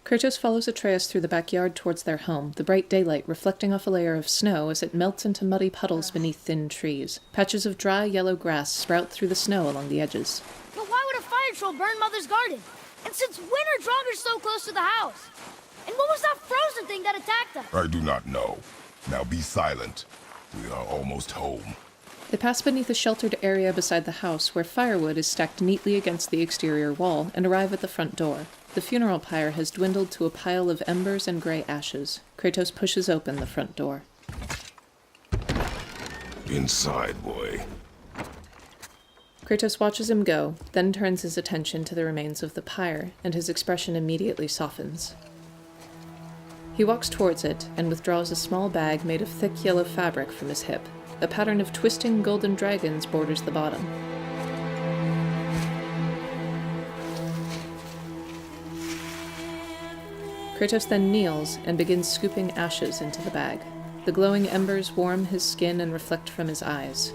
Kratos follows Atreus through the backyard towards their home, the bright daylight reflecting off a layer of snow as it melts into muddy puddles beneath thin trees. Patches of dry, yellow grass sprout through the snow along the edges. But why would a fire troll burn Mother's garden? And since when are Draugrs so close to the house? And what was that frozen thing that attacked us? I do not know. Now be silent. We are almost home. They pass beneath a sheltered area beside the house where firewood is stacked neatly against the exterior wall and arrive at the front door. The funeral pyre has dwindled to a pile of embers and gray ashes. Kratos pushes open the front door. Inside, boy. Kratos watches him go, then turns his attention to the remains of the pyre, and his expression immediately softens. He walks towards it and withdraws a small bag made of thick yellow fabric from his hip. A pattern of twisting golden dragons borders the bottom. Kratos then kneels and begins scooping ashes into the bag. The glowing embers warm his skin and reflect from his eyes.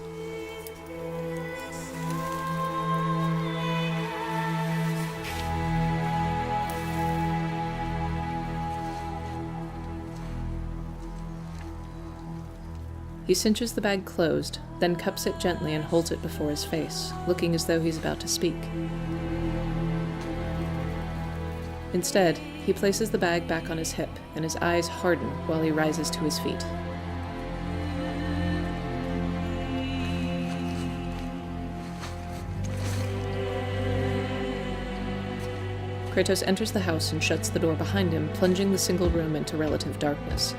He cinches the bag closed, then cups it gently and holds it before his face, looking as though he's about to speak. Instead, he places the bag back on his hip, and his eyes harden while he rises to his feet. Kratos enters the house and shuts the door behind him, plunging the single room into relative darkness.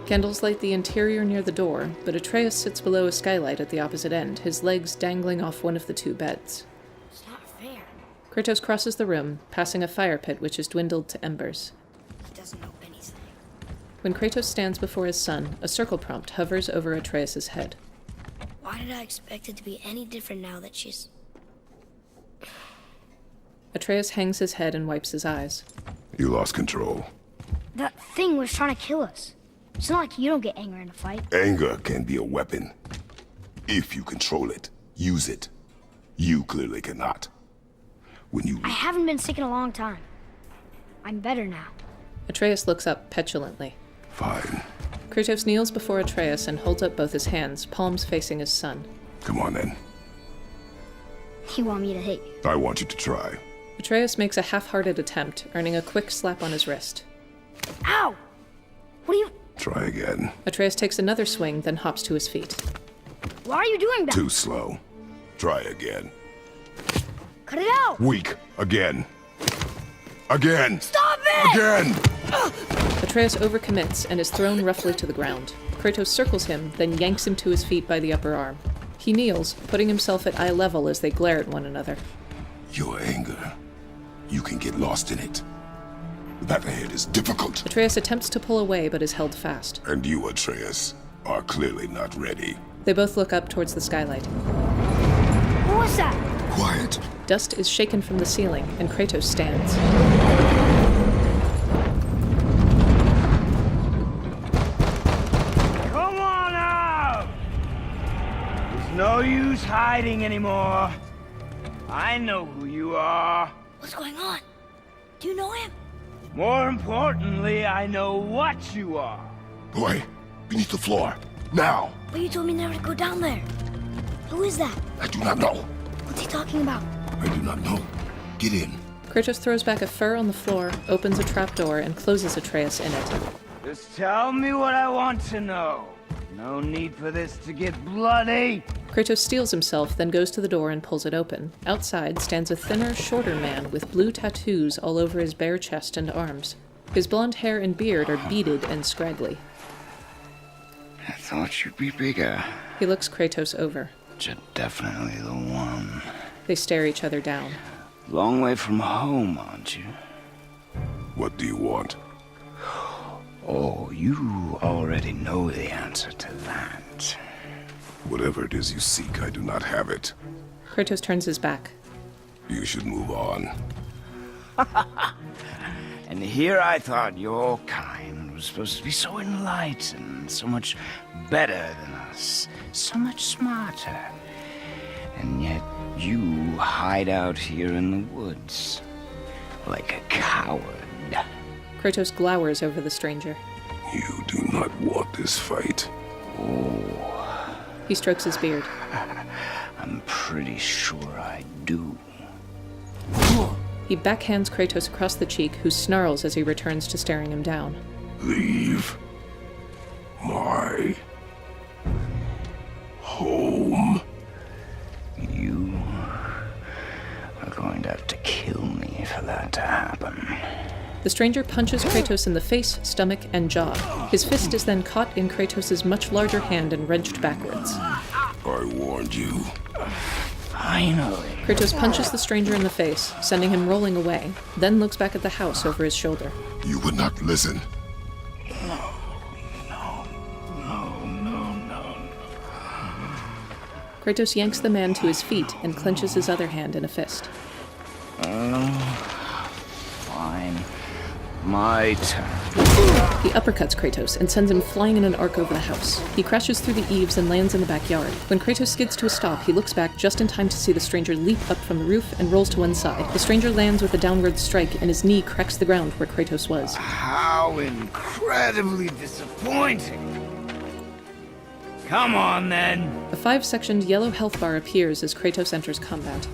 Candles light the interior near the door, but Atreus sits below a skylight at the opposite end, his legs dangling off one of the two beds. It's not fair. Kratos crosses the room, passing a fire pit which has dwindled to embers. He doesn't know anything. When Kratos stands before his son, a circle prompt hovers over Atreus' head. Why did I expect it to be any different now that she's... Atreus hangs his head and wipes his eyes. You lost control. That thing was trying to kill us. It's not like you don't get angry in a fight. Anger can be a weapon. If you control it, use it. You clearly cannot. I haven't been sick in a long time. I'm better now. Atreus looks up petulantly. Fine. Kratos kneels before Atreus and holds up both his hands, palms facing his son. Come on then. You want me to hit you? I want you to try. Atreus makes a half-hearted attempt, earning a quick slap on his wrist. Ow! What are you... Try again. Atreus takes another swing, then hops to his feet. Why are you doing that? Too slow. Try again. Cut it out! Weak. Again. Again! Stop it! Again! Atreus overcommits and is thrown roughly to the ground. Kratos circles him, then yanks him to his feet by the upper arm. He kneels, putting himself at eye level as they glare at one another. Your anger. You can get lost in it. The path ahead is difficult. Atreus attempts to pull away, but is held fast. And you, Atreus, are clearly not ready. They both look up towards the skylight. What was that? Quiet. Dust is shaken from the ceiling, and Kratos stands. Come on out! There's no use hiding anymore. I know who you are. What's going on? Do you know him? More importantly, I know what you are. Boy, beneath the floor. Now! But you told me never to go down there. Who is that? I do not know. What's he talking about? I do not know. Get in. Kratos throws back a fur on the floor, opens a trapdoor, and closes Atreus in it. Just tell me what I want to know. No need for this to get bloody. Kratos steels himself, then goes to the door and pulls it open. Outside stands a thinner, shorter man with blue tattoos all over his bare chest and arms. His blonde hair and beard are beaded and scraggly. I thought you'd be bigger. He looks Kratos over. But you're definitely the one. They stare each other down. Long way from home, aren't you? What do you want? Oh, you already know the answer to that. Whatever it is you seek, I do not have it. Kratos turns his back. You should move on. And here I thought your kind was supposed to be so enlightened, so much better than us, so much smarter. And yet you hide out here in the woods. Like a coward. Kratos glowers over the stranger. You do not want this fight. Oh, He strokes his beard. I'm pretty sure I do. He backhands Kratos across the cheek, who snarls as he returns to staring him down. Leave my home. You are going to have to kill me for that to happen. The stranger punches Kratos in the face, stomach, and jaw. His fist is then caught in Kratos' much larger hand and wrenched backwards. I warned you. Finally. Kratos punches the stranger in the face, sending him rolling away, then looks back at the house over his shoulder. You would not listen. No. Kratos yanks the man to his feet and clenches his other hand in a fist. Fine. My turn. He uppercuts Kratos and sends him flying in an arc over the house. He crashes through the eaves and lands in the backyard. When Kratos skids to a stop, he looks back just in time to see the stranger leap up from the roof and rolls to one side. The stranger lands with a downward strike and his knee cracks the ground where Kratos was. How incredibly disappointing. Come on, then. A 5-sectioned yellow health bar appears as Kratos enters combat.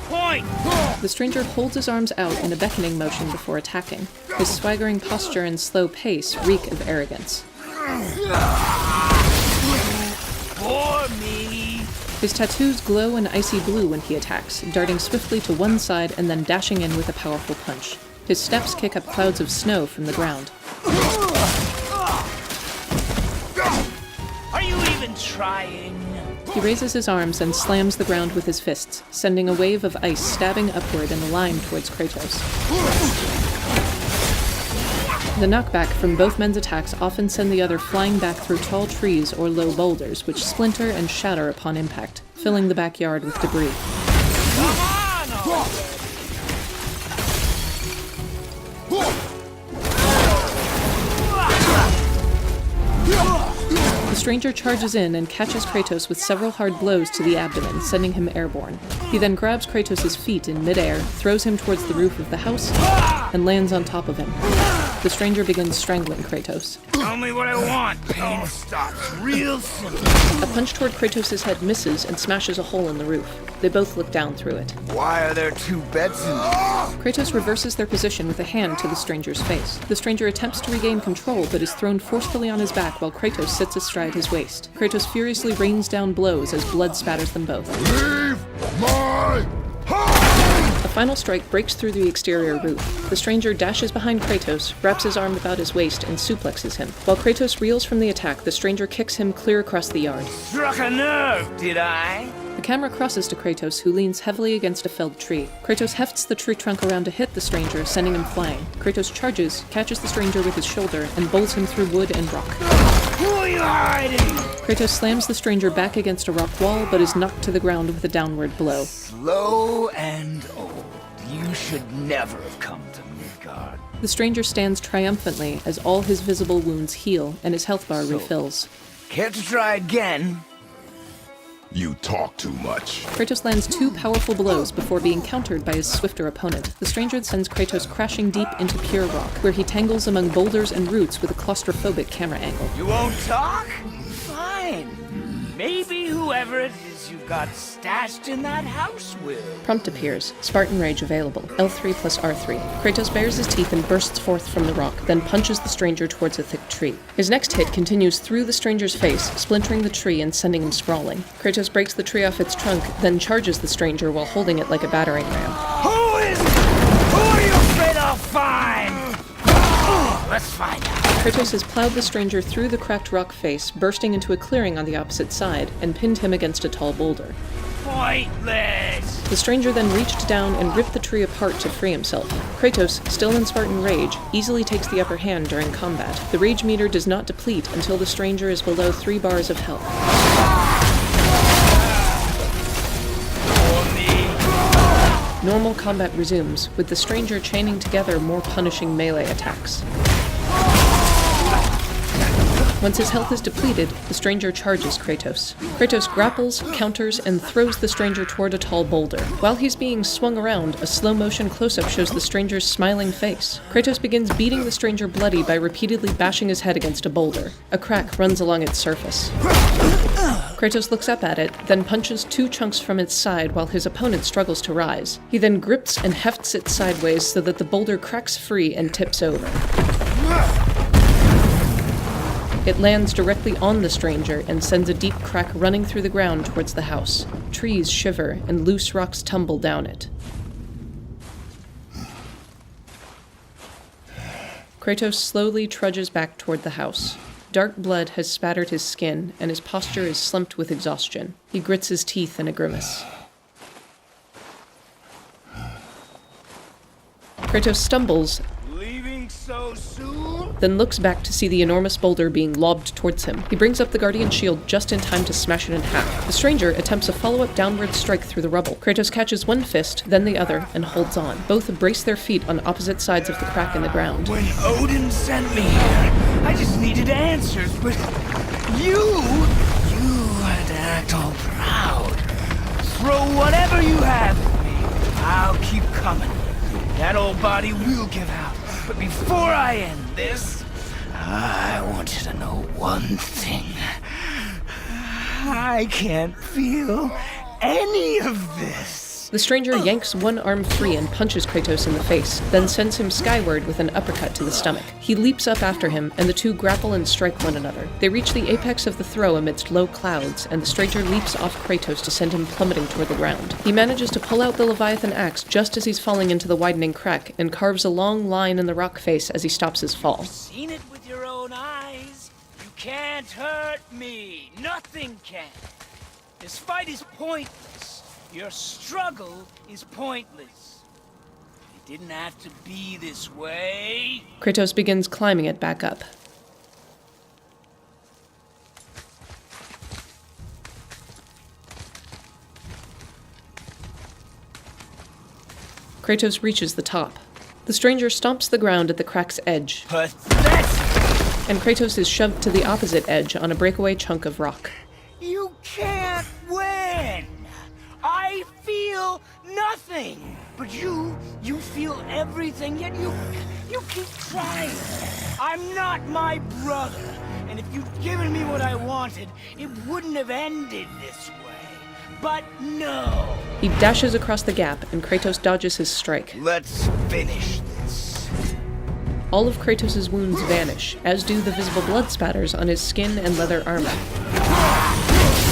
Point! The stranger holds his arms out in a beckoning motion before attacking. His swaggering posture and slow pace reek of arrogance. For me! His tattoos glow an icy blue when he attacks, darting swiftly to one side and then dashing in with a powerful punch. His steps kick up clouds of snow from the ground. Are you even trying? He raises his arms and slams the ground with his fists, sending a wave of ice stabbing upward in a line towards Kratos. The knockback from both men's attacks often send the other flying back through tall trees or low boulders, which splinter and shatter upon impact, filling the backyard with debris. The stranger charges in and catches Kratos with several hard blows to the abdomen, sending him airborne. He then grabs Kratos' feet in midair, throws him towards the roof of the house, and lands on top of him. The stranger begins strangling Kratos. Tell me what I want. Pain stops real simple. A punch toward Kratos' head misses and smashes a hole in the roof. They both look down through it. Why are there two beds in here? Kratos reverses their position with a hand to the stranger's face. The stranger attempts to regain control, but is thrown forcefully on his back while Kratos sits astride his waist. Kratos furiously rains down blows as blood spatters them both. Leave my home! A final strike breaks through the exterior roof. The stranger dashes behind Kratos, wraps his arm about his waist, and suplexes him. While Kratos reels from the attack, the stranger kicks him clear across the yard. Struck a nerve, did I? The camera crosses to Kratos, who leans heavily against a felled tree. Kratos hefts the tree trunk around to hit the stranger, sending him flying. Kratos charges, catches the stranger with his shoulder, and bowls him through wood and rock. Who are you hiding? Kratos slams the stranger back against a rock wall, but is knocked to the ground with a downward blow. Slow and old. You should never have come to Midgard. The stranger stands triumphantly as all his visible wounds heal and his health bar refills. Care to try again? You talk too much. Kratos lands 2 powerful blows before being countered by his swifter opponent. The stranger sends Kratos crashing deep into pure rock, where he tangles among boulders and roots with a claustrophobic camera angle. You won't talk? Fine. Maybe whoever it is you've got stashed in that house will. Prompt appears. Spartan Rage available. L3 plus R3. Kratos bares his teeth and bursts forth from the rock, then punches the stranger towards a thick tree. His next hit continues through the stranger's face, splintering the tree and sending him sprawling. Kratos breaks the tree off its trunk, then charges the stranger while holding it like a battering ram. Who is it? Who are you afraid I'll find? Let's find out. Kratos has plowed the stranger through the cracked rock face, bursting into a clearing on the opposite side, and pinned him against a tall boulder. Pointless. The stranger then reached down and ripped the tree apart to free himself. Kratos, still in Spartan Rage, easily takes the upper hand during combat. The rage meter does not deplete until the stranger is below 3 bars of health. For me. Normal combat resumes, with the stranger chaining together more punishing melee attacks. Once his health is depleted, the stranger charges Kratos. Kratos grapples, counters, and throws the stranger toward a tall boulder. While he's being swung around, a slow-motion close-up shows the stranger's smiling face. Kratos begins beating the stranger bloody by repeatedly bashing his head against a boulder. A crack runs along its surface. Kratos looks up at it, then punches 2 chunks from its side while his opponent struggles to rise. He then grips and hefts it sideways so that the boulder cracks free and tips over. It lands directly on the stranger and sends a deep crack running through the ground towards the house. Trees shiver and loose rocks tumble down it. Kratos slowly trudges back toward the house. Dark blood has spattered his skin, and his posture is slumped with exhaustion. He grits his teeth in a grimace. Kratos stumbles, Leaving so soon? then looks back to see the enormous boulder being lobbed towards him. He brings up the Guardian shield just in time to smash it in half. The stranger attempts a follow-up downward strike through the rubble. Kratos catches one fist, then the other, and holds on. Both brace their feet on opposite sides of the crack in the ground. When Odin sent me here, I just needed answers, but you had to act all proud. Throw whatever you have at me. I'll keep coming. That old body will give out. But before I end this, I want you to know one thing. I can't feel any of this. The stranger yanks one arm free and punches Kratos in the face, then sends him skyward with an uppercut to the stomach. He leaps up after him, and the two grapple and strike one another. They reach the apex of the throw amidst low clouds, and the stranger leaps off Kratos to send him plummeting toward the ground. He manages to pull out the Leviathan axe just as he's falling into the widening crack, and carves a long line in the rock face as he stops his fall. Seen it with your own eyes. You can't hurt me. Nothing can. This fight is pointless. Your struggle is pointless. It didn't have to be this way. Kratos begins climbing it back up. Kratos reaches the top. The stranger stomps the ground at the crack's edge, Pathetic! and Kratos is shoved to the opposite edge on a breakaway chunk of rock. You can't win! I feel nothing! But you feel everything, yet you keep trying. I'm not my brother, and if you'd given me what I wanted, it wouldn't have ended this way. But no! He dashes across the gap, and Kratos dodges his strike. Let's finish this. All of Kratos' wounds vanish, as do the visible blood spatters on his skin and leather armor.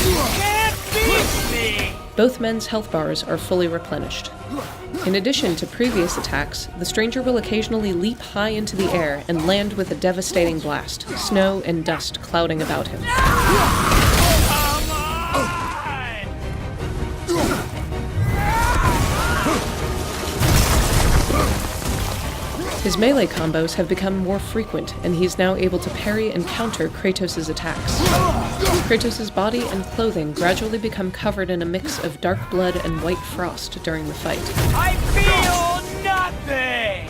You can't beat me! Both men's health bars are fully replenished. In addition to previous attacks, the stranger will occasionally leap high into the air and land with a devastating blast, snow and dust clouding about him. His melee combos have become more frequent, and he's now able to parry and counter Kratos' attacks. Kratos' body and clothing gradually become covered in a mix of dark blood and white frost during the fight. I feel nothing!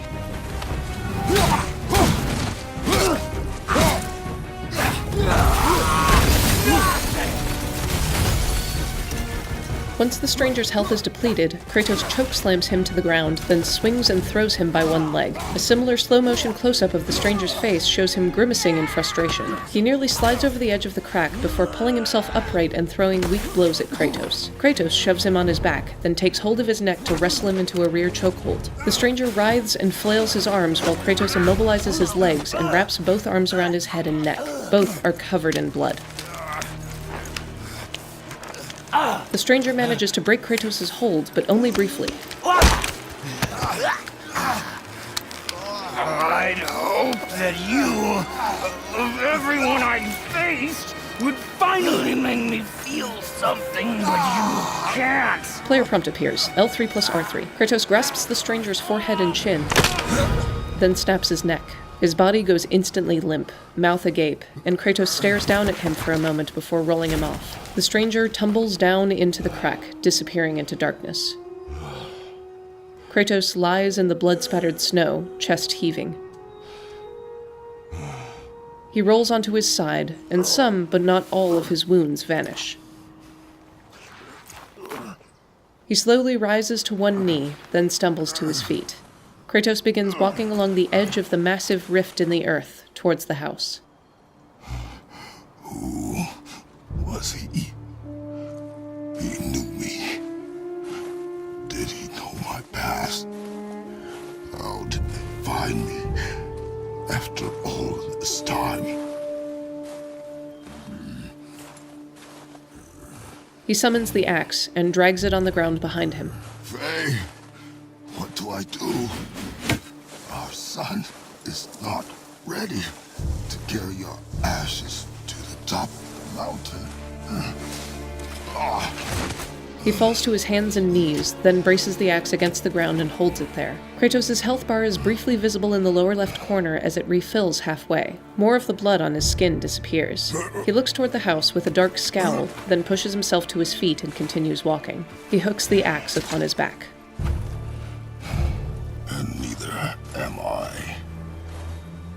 Once the stranger's health is depleted, Kratos chokeslams him to the ground, then swings and throws him by one leg. A similar slow-motion close-up of the stranger's face shows him grimacing in frustration. He nearly slides over the edge of the crack before pulling himself upright and throwing weak blows at Kratos. Kratos shoves him on his back, then takes hold of his neck to wrestle him into a rear chokehold. The stranger writhes and flails his arms while Kratos immobilizes his legs and wraps both arms around his head and neck. Both are covered in blood. The stranger manages to break Kratos' hold, but only briefly. I'd hope that you, of everyone I faced, would finally make me feel something, but you can't. Player prompt appears, L3 plus R3. Kratos grasps the stranger's forehead and chin, then snaps his neck. His body goes instantly limp, mouth agape, and Kratos stares down at him for a moment before rolling him off. The stranger tumbles down into the crack, disappearing into darkness. Kratos lies in the blood-spattered snow, chest heaving. He rolls onto his side, and some, but not all, of his wounds vanish. He slowly rises to one knee, then stumbles to his feet. Kratos begins walking along the edge of the massive rift in the earth, towards the house. Who was he? He knew me. Did he know my past? How did they find me after all this time? He summons the axe and drags it on the ground behind him. Faye, what do I do? Our son is not ready to carry your ashes to the top of the mountain. He falls to his hands and knees, then braces the axe against the ground and holds it there. Kratos' health bar is briefly visible in the lower left corner as it refills halfway. More of the blood on his skin disappears. He looks toward the house with a dark scowl, then pushes himself to his feet and continues walking. He hooks the axe upon his back. And neither am I.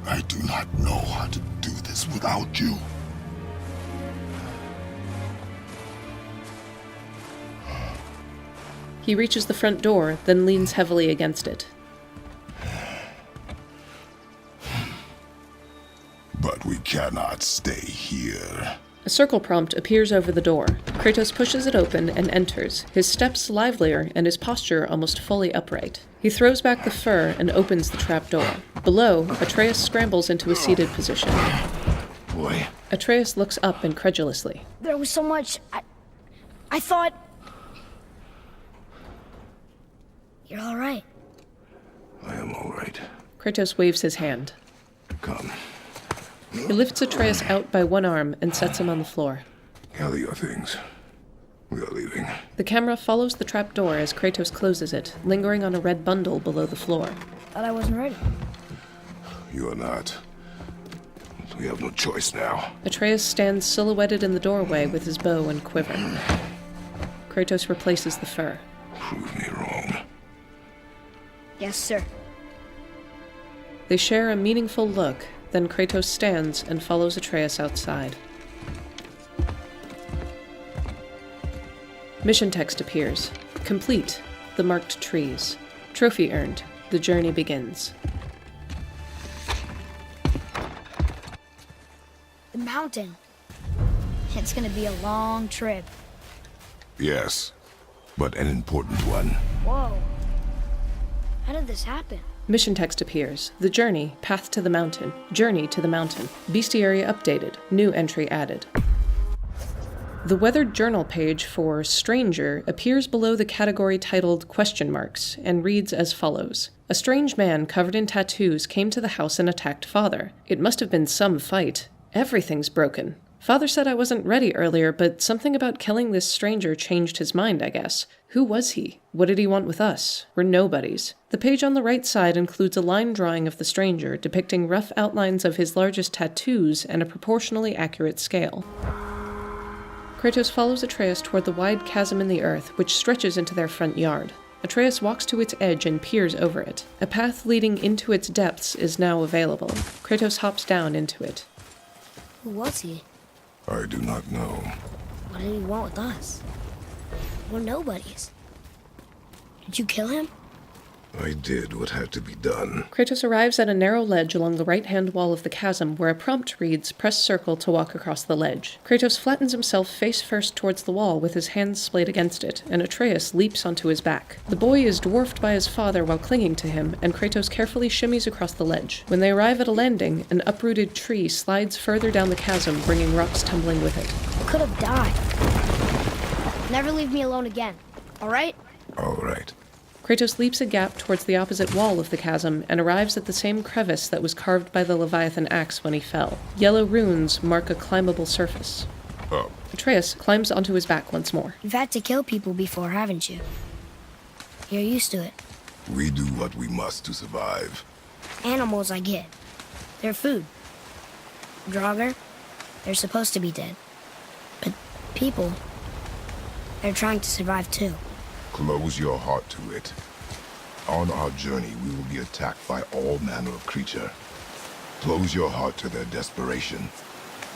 I do not know how to do this without you. He reaches the front door, then leans heavily against it. But we cannot stay here. A circle prompt appears over the door. Kratos pushes it open and enters, his steps livelier and his posture almost fully upright. He throws back the fur and opens the trapdoor. Below, Atreus scrambles into a seated position. Boy. Atreus looks up incredulously. There was so much... I thought... You're all right. I am all right. Kratos waves his hand. Come. He lifts Atreus out by one arm and sets him on the floor. Gather your things. We are leaving. The camera follows the trapdoor as Kratos closes it, lingering on a red bundle below the floor. Thought I wasn't ready. You are not. We have no choice now. Atreus stands silhouetted in the doorway with his bow and quiver. Kratos replaces the fur. Prove me wrong. Yes, sir. They share a meaningful look, then Kratos stands and follows Atreus outside. Mission text appears. Complete. The marked trees. Trophy earned. The journey begins. The mountain. It's gonna be a long trip. Yes, but an important one. Whoa. How did this happen? Mission text appears. The journey, path to the mountain. Journey to the mountain. Bestiary updated. New entry added. The weathered journal page for Stranger appears below the category titled question marks and reads as follows. A strange man covered in tattoos came to the house and attacked Father. It must have been some fight. Everything's broken. Father said I wasn't ready earlier, but something about killing this stranger changed his mind, I guess. Who was he? What did he want with us? We're nobodies. The page on the right side includes a line drawing of the stranger depicting rough outlines of his largest tattoos and a proportionally accurate scale. Kratos follows Atreus toward the wide chasm in the earth, which stretches into their front yard. Atreus walks to its edge and peers over it. A path leading into its depths is now available. Kratos hops down into it. Who was he? I do not know. What did he want with us? We're nobodies. Did you kill him? I did what had to be done. Kratos arrives at a narrow ledge along the right-hand wall of the chasm where a prompt reads, press circle to walk across the ledge. Kratos flattens himself face first towards the wall with his hands splayed against it, and Atreus leaps onto his back. The boy is dwarfed by his father while clinging to him, and Kratos carefully shimmies across the ledge. When they arrive at a landing, an uprooted tree slides further down the chasm, bringing rocks tumbling with it. I could have died. Never leave me alone again, all right? All right. Kratos leaps a gap towards the opposite wall of the chasm and arrives at the same crevice that was carved by the Leviathan axe when he fell. Yellow runes mark a climbable surface. Oh. Atreus climbs onto his back once more. You've had to kill people before, haven't you? You're used to it. We do what we must to survive. Animals, I get. They're food. Draugr, they're supposed to be dead. But people, they're trying to survive too. Close your heart to it. On our journey, we will be attacked by all manner of creature. Close your heart to their desperation.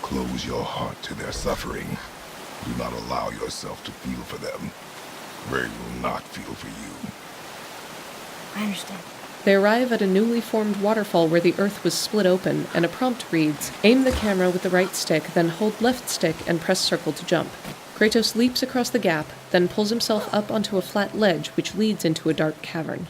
Close your heart to their suffering. Do not allow yourself to feel for them. They will not feel for you. I understand. They arrive at a newly formed waterfall where the earth was split open, and a prompt reads, aim the camera with the right stick, then hold left stick and press circle to jump. Kratos leaps across the gap, then pulls himself up onto a flat ledge which leads into a dark cavern.